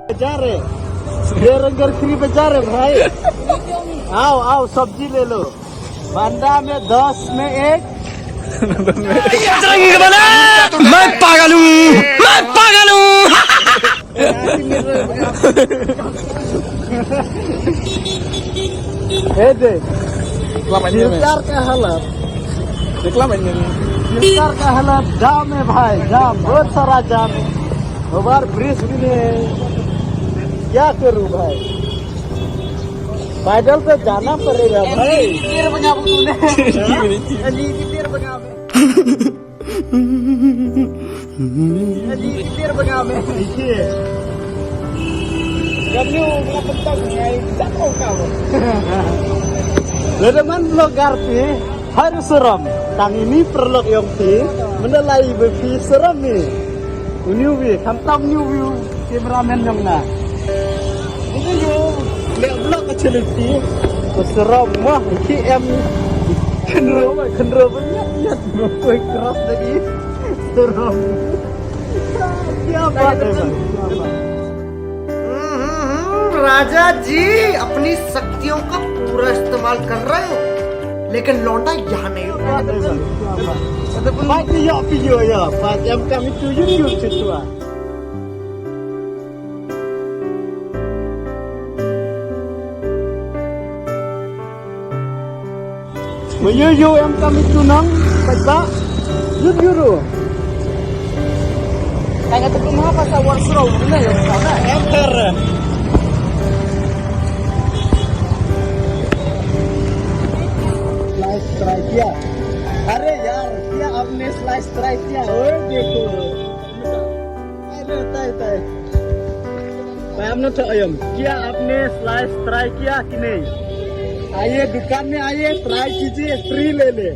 बाजार है, बेरंगर फ्री बाजार है भाई। आओ आओ सब्जी ले लो। बंदा में 10 में 1। मैं पागल हूँ, मैं पागल हूँ। देख फिल्टर का हालत, फिल्टर का हालत जाम है भाई, जाम, बहुत सारा जाम है। ओवर ब्रिज भी नहीं है, क्या करूँ भाई, पैदल तो जाना पड़ेगा भाई। Ledeman vlogger pi harus seram. Tang ini perlu yang pi menelai bepi seram ni. New view, kantong new view kameraman yang na. Ini yo lihat vlog kecil pi seram mah KM kendro banyak keras lagi seram. Siapa राजा जी अपनी शक्तियों का पूरा इस्तेमाल कर रहे हो, लेकिन लौंडा यहाँ नहीं रुका। Video ya, macam kami tujuh situ. Menyuyu yang kami tunang, baca, jujur. Kayak itu mah pas awal surau ini ya, sana. Enter. Slice try किया। अरे यार क्या आपने स्लाइस ट्राई किया? ओए देखो, अरे ताई मैं आपने तो अयम क्या आपने स्लाइस ट्राई किया कि नहीं? आइए दुकान में आइए, ट्राई कीजिए, फ्री ले ले।